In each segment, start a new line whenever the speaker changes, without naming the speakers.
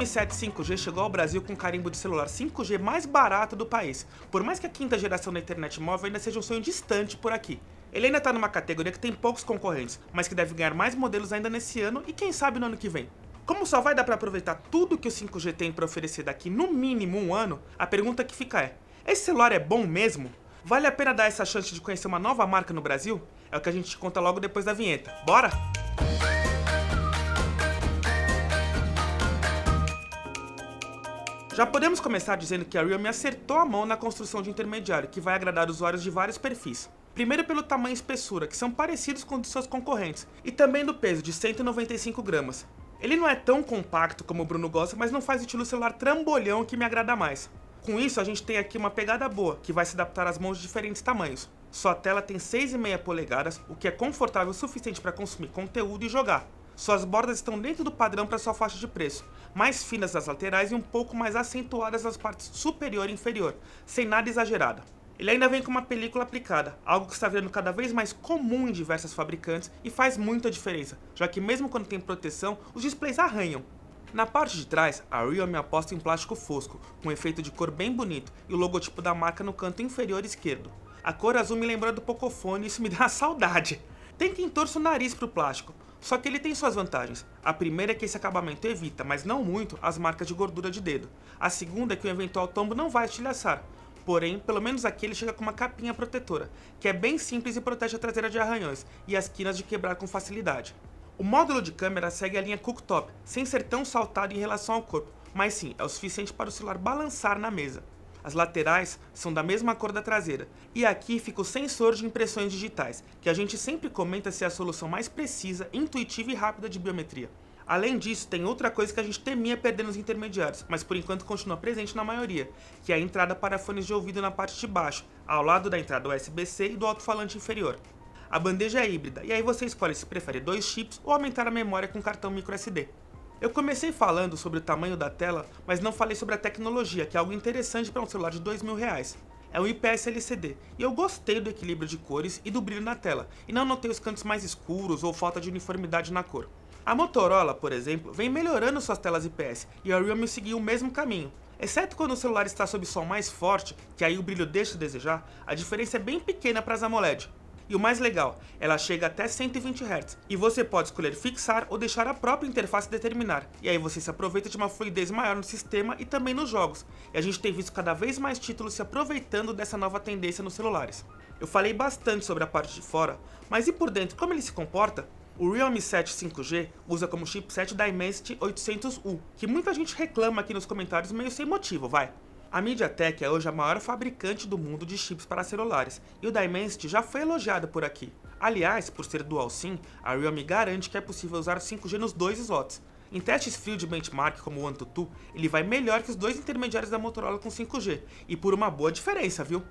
Realme 7 5G chegou ao Brasil com carimbo de celular 5G mais barato do país, por mais que a quinta geração da internet móvel ainda seja um sonho distante por aqui. Ele ainda está numa categoria que tem poucos concorrentes, mas que deve ganhar mais modelos ainda nesse ano e quem sabe no ano que vem. Como só vai dar para aproveitar tudo que o 5G tem para oferecer daqui no mínimo um ano, a pergunta que fica é: esse celular é bom mesmo? Vale a pena dar essa chance de conhecer uma nova marca no Brasil? É o que a gente te conta logo depois da vinheta. Bora? Já podemos começar dizendo que a Realme acertou a mão na construção de intermediário, que vai agradar usuários de vários perfis. Primeiro pelo tamanho e espessura, que são parecidos com os de seus concorrentes, e também do peso, de 195 gramas. Ele não é tão compacto como o Bruno gosta, mas não faz o estilo celular trambolhão que me agrada mais. Com isso, a gente tem aqui uma pegada boa, que vai se adaptar às mãos de diferentes tamanhos. Sua tela tem 6,5 polegadas, o que é confortável o suficiente para consumir conteúdo e jogar. Suas bordas estão dentro do padrão para sua faixa de preço, mais finas nas laterais e um pouco mais acentuadas nas partes superior e inferior, sem nada exagerado. Ele ainda vem com uma película aplicada, algo que está virando cada vez mais comum em diversas fabricantes e faz muita diferença, já que mesmo quando tem proteção, os displays arranham. Na parte de trás, a Realme aposta em plástico fosco, com um efeito de cor bem bonito e o logotipo da marca no canto inferior esquerdo. A cor azul me lembrou do Pocophone e isso me dá uma saudade. Tem quem torça o nariz pro plástico, só que ele tem suas vantagens. A primeira é que esse acabamento evita, mas não muito, as marcas de gordura de dedo. A segunda é que o eventual tombo não vai estilhaçar. Porém, pelo menos aqui ele chega com uma capinha protetora, que é bem simples e protege a traseira de arranhões e as quinas de quebrar com facilidade. O módulo de câmera segue a linha cooktop, sem ser tão saltado em relação ao corpo, mas sim, é o suficiente para o celular balançar na mesa. As laterais são da mesma cor da traseira, e aqui fica o sensor de impressões digitais, que a gente sempre comenta ser a solução mais precisa, intuitiva e rápida de biometria. Além disso, tem outra coisa que a gente temia perder nos intermediários, mas por enquanto continua presente na maioria, que é a entrada para fones de ouvido na parte de baixo, ao lado da entrada USB-C e do alto-falante inferior. A bandeja é híbrida, e aí você escolhe se prefere 2 chips ou aumentar a memória com cartão microSD. Eu comecei falando sobre o tamanho da tela, mas não falei sobre a tecnologia, que é algo interessante para um celular de R$2.000. É um IPS LCD, e eu gostei do equilíbrio de cores e do brilho na tela, e não notei os cantos mais escuros ou falta de uniformidade na cor. A Motorola, por exemplo, vem melhorando suas telas IPS, e a Realme seguiu o mesmo caminho. Exceto quando o celular está sob sol mais forte, que aí o brilho deixa a desejar, a diferença é bem pequena para as AMOLED. E o mais legal, ela chega até 120 Hz, e você pode escolher fixar ou deixar a própria interface determinar, e aí você se aproveita de uma fluidez maior no sistema e também nos jogos, e a gente tem visto cada vez mais títulos se aproveitando dessa nova tendência nos celulares. Eu falei bastante sobre a parte de fora, mas e por dentro, como ele se comporta? O Realme 7 5G usa como chipset o Dimensity 800U, que muita gente reclama aqui nos comentários meio sem motivo, vai. A MediaTek é hoje a maior fabricante do mundo de chips para celulares, e o Dimensity já foi elogiado por aqui. Aliás, por ser dual SIM, a Realme garante que é possível usar 5G nos dois slots. Em testes frios de benchmark como o AnTuTu, ele vai melhor que os dois intermediários da Motorola com 5G, e por uma boa diferença, viu?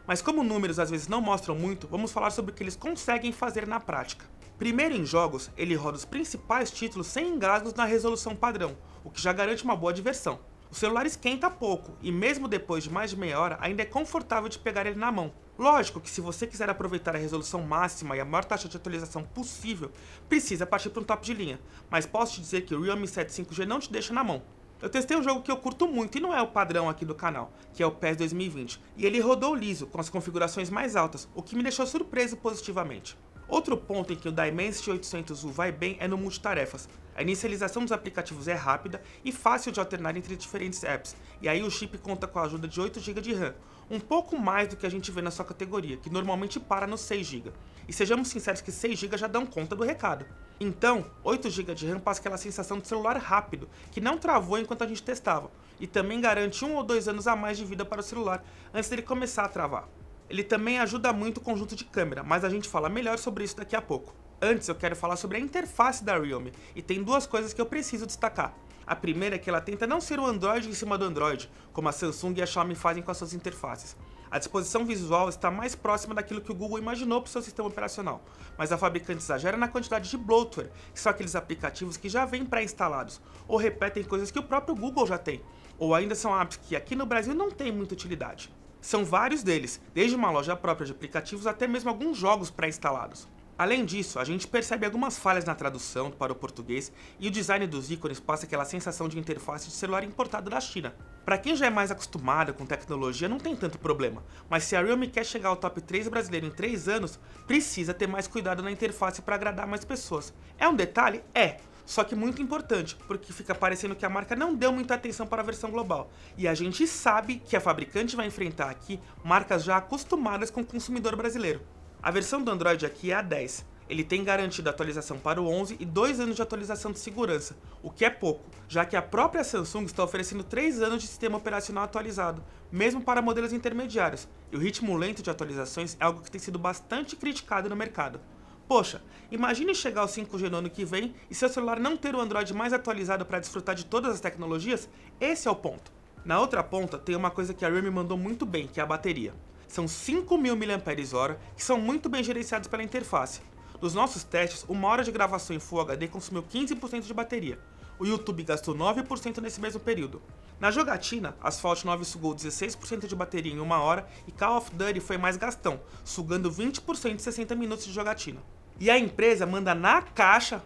Mas como números às vezes não mostram muito, vamos falar sobre o que eles conseguem fazer na prática. Primeiro, em jogos, ele roda os principais títulos sem engasgos na resolução padrão, o que já garante uma boa diversão. O celular esquenta pouco, e mesmo depois de mais de meia hora, ainda é confortável de pegar ele na mão. Lógico que se você quiser aproveitar a resolução máxima e a maior taxa de atualização possível, precisa partir para um top de linha, mas posso te dizer que o Realme 7 5G não te deixa na mão. Eu testei um jogo que eu curto muito e não é o padrão aqui do canal, que é o PES 2020, e ele rodou liso, com as configurações mais altas, o que me deixou surpreso positivamente. Outro ponto em que o Dimensity 800U vai bem é no multitarefas. A inicialização dos aplicativos é rápida e fácil de alternar entre diferentes apps, e aí o chip conta com a ajuda de 8 GB de RAM, um pouco mais do que a gente vê na sua categoria, que normalmente para nos 6 GB. E sejamos sinceros que 6 GB já dão conta do recado. Então, 8 GB de RAM passa aquela sensação de celular rápido, que não travou enquanto a gente testava, e também garante 1 ou 2 anos a mais de vida para o celular, antes dele começar a travar. Ele também ajuda muito o conjunto de câmera, mas a gente fala melhor sobre isso daqui a pouco. Antes eu quero falar sobre a interface da Realme, e tem duas coisas que eu preciso destacar. A primeira é que ela tenta não ser o Android em cima do Android, como a Samsung e a Xiaomi fazem com as suas interfaces. A disposição visual está mais próxima daquilo que o Google imaginou para o seu sistema operacional, mas a fabricante exagera na quantidade de bloatware, que são aqueles aplicativos que já vêm pré-instalados, ou repetem coisas que o próprio Google já tem, ou ainda são apps que aqui no Brasil não têm muita utilidade. São vários deles, desde uma loja própria de aplicativos até mesmo alguns jogos pré-instalados. Além disso, a gente percebe algumas falhas na tradução para o português e o design dos ícones passa aquela sensação de interface de celular importado da China. Para quem já é mais acostumado com tecnologia não tem tanto problema, mas se a Realme quer chegar ao top 3 brasileiro em 3 anos, precisa ter mais cuidado na interface para agradar mais pessoas. É um detalhe? É! Só que muito importante, porque fica parecendo que a marca não deu muita atenção para a versão global. E a gente sabe que a fabricante vai enfrentar aqui marcas já acostumadas com o consumidor brasileiro. A versão do Android aqui é a 10. Ele tem garantido atualização para o 11 e 2 anos de atualização de segurança, o que é pouco, já que a própria Samsung está oferecendo 3 anos de sistema operacional atualizado, mesmo para modelos intermediários, e o ritmo lento de atualizações é algo que tem sido bastante criticado no mercado. Poxa, imagine chegar ao 5G no ano que vem e seu celular não ter o Android mais atualizado para desfrutar de todas as tecnologias? Esse é o ponto. Na outra ponta tem uma coisa que a Realme mandou muito bem, que é a bateria. São 5.000 mAh que são muito bem gerenciados pela interface. Nos nossos testes, 1 hora de gravação em Full HD consumiu 15% de bateria. O YouTube gastou 9% nesse mesmo período. Na jogatina, Asphalt 9 sugou 16% de bateria em 1 hora e Call of Duty foi mais gastão, sugando 20% em 60 minutos de jogatina. E a empresa manda na caixa,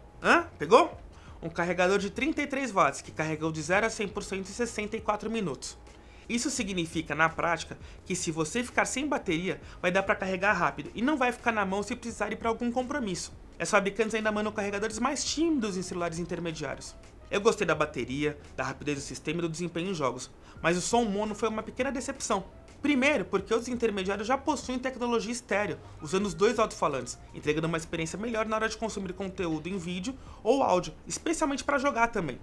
pegou? Um carregador de 33 watts que carregou de 0 a 100% em 64 minutos. Isso significa, na prática, que se você ficar sem bateria, vai dar para carregar rápido e não vai ficar na mão se precisar ir para algum compromisso. As fabricantes ainda mandam carregadores mais tímidos em celulares intermediários. Eu gostei da bateria, da rapidez do sistema e do desempenho em jogos, mas o som mono foi uma pequena decepção. Primeiro, porque os intermediários já possuem tecnologia estéreo, usando os dois alto-falantes, entregando uma experiência melhor na hora de consumir conteúdo em vídeo ou áudio, especialmente para jogar também.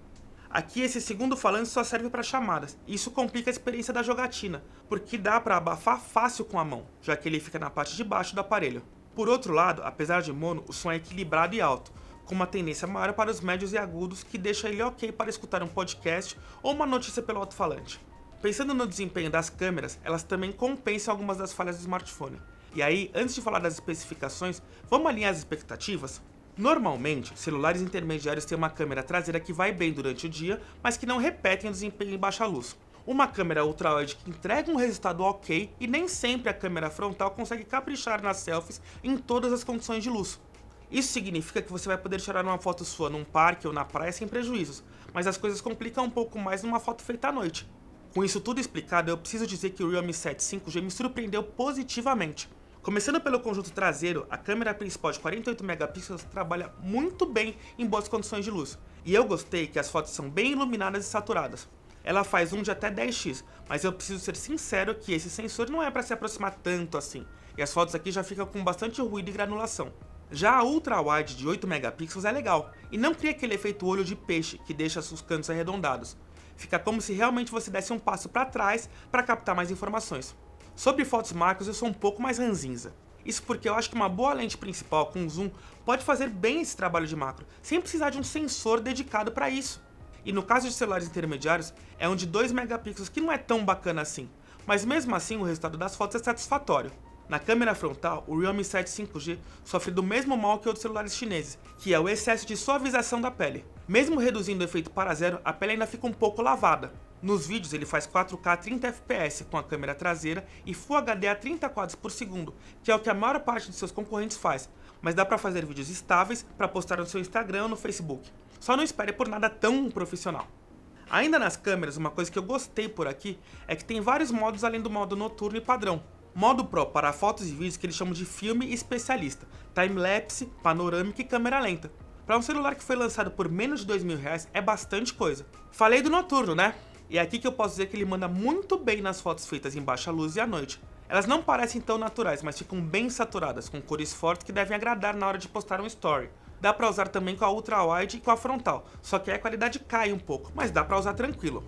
Aqui esse segundo falante só serve para chamadas, e isso complica a experiência da jogatina, porque dá para abafar fácil com a mão, já que ele fica na parte de baixo do aparelho. Por outro lado, apesar de mono, o som é equilibrado e alto, com uma tendência maior para os médios e agudos que deixa ele ok para escutar um podcast ou uma notícia pelo alto-falante. Pensando no desempenho das câmeras, elas também compensam algumas das falhas do smartphone. E aí, antes de falar das especificações, vamos alinhar as expectativas? Normalmente, celulares intermediários têm uma câmera traseira que vai bem durante o dia, mas que não repetem o desempenho em baixa luz. Uma câmera ultra-wide que entrega um resultado ok e nem sempre a câmera frontal consegue caprichar nas selfies em todas as condições de luz. Isso significa que você vai poder tirar uma foto sua num parque ou na praia sem prejuízos, mas as coisas complicam um pouco mais numa foto feita à noite. Com isso tudo explicado, eu preciso dizer que o Realme 7 5G me surpreendeu positivamente. Começando pelo conjunto traseiro, a câmera principal de 48 megapixels trabalha muito bem em boas condições de luz. E eu gostei que as fotos são bem iluminadas e saturadas. Ela faz zoom de até 10x, mas eu preciso ser sincero que esse sensor não é para se aproximar tanto assim, e as fotos aqui já ficam com bastante ruído e granulação. Já a ultra-wide de 8 megapixels é legal, e não cria aquele efeito olho de peixe que deixa os cantos arredondados. Fica como se realmente você desse um passo para trás para captar mais informações. Sobre fotos macros eu sou um pouco mais ranzinza. Isso porque eu acho que uma boa lente principal com zoom pode fazer bem esse trabalho de macro, sem precisar de um sensor dedicado para isso. E no caso de celulares intermediários, é um de 2 megapixels que não é tão bacana assim, mas mesmo assim o resultado das fotos é satisfatório. Na câmera frontal, o Realme 7 5G sofre do mesmo mal que outros celulares chineses, que é o excesso de suavização da pele. Mesmo reduzindo o efeito para zero, a pele ainda fica um pouco lavada. Nos vídeos ele faz 4K a 30 fps com a câmera traseira e Full HD a 30 quadros por segundo, que é o que a maior parte de seus concorrentes faz, mas dá para fazer vídeos estáveis para postar no seu Instagram ou no Facebook. Só não espere por nada tão profissional. Ainda nas câmeras, uma coisa que eu gostei por aqui é que tem vários modos além do modo noturno e padrão. Modo Pro para fotos e vídeos que eles chamam de filme especialista, time-lapse, panorâmica e câmera lenta. Para um celular que foi lançado por menos de R$2.000 é bastante coisa. Falei do noturno, né? E é aqui que eu posso dizer que ele manda muito bem nas fotos feitas em baixa luz e à noite. Elas não parecem tão naturais, mas ficam bem saturadas, com cores fortes que devem agradar na hora de postar um story. Dá pra usar também com a ultra-wide e com a frontal, só que aí a qualidade cai um pouco, mas dá pra usar tranquilo.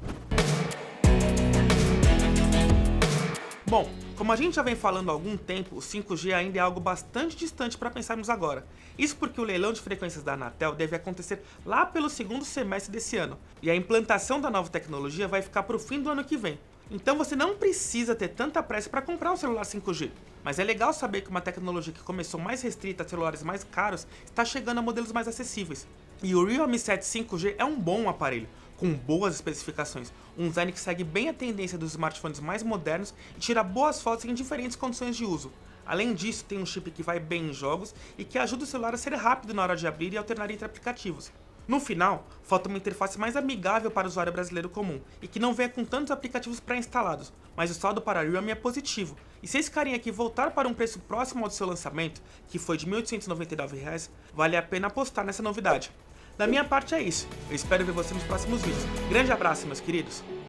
Bom, como a gente já vem falando há algum tempo, o 5G ainda é algo bastante distante para pensarmos agora. Isso porque o leilão de frequências da Anatel deve acontecer lá pelo segundo semestre desse ano, e a implantação da nova tecnologia vai ficar para o fim do ano que vem. Então você não precisa ter tanta pressa para comprar um celular 5G, mas é legal saber que uma tecnologia que começou mais restrita a celulares mais caros está chegando a modelos mais acessíveis. E o Realme 7 5G é um bom aparelho, com boas especificações, um design que segue bem a tendência dos smartphones mais modernos e tira boas fotos em diferentes condições de uso. Além disso, tem um chip que vai bem em jogos e que ajuda o celular a ser rápido na hora de abrir e alternar entre aplicativos. No final, falta uma interface mais amigável para o usuário brasileiro comum e que não venha com tantos aplicativos pré-instalados, mas o saldo para a Realme é positivo. E se esse carinha aqui voltar para um preço próximo ao do seu lançamento, que foi de R$ 1.899, vale a pena apostar nessa novidade. Da minha parte é isso, eu espero ver você nos próximos vídeos. Grande abraço, meus queridos!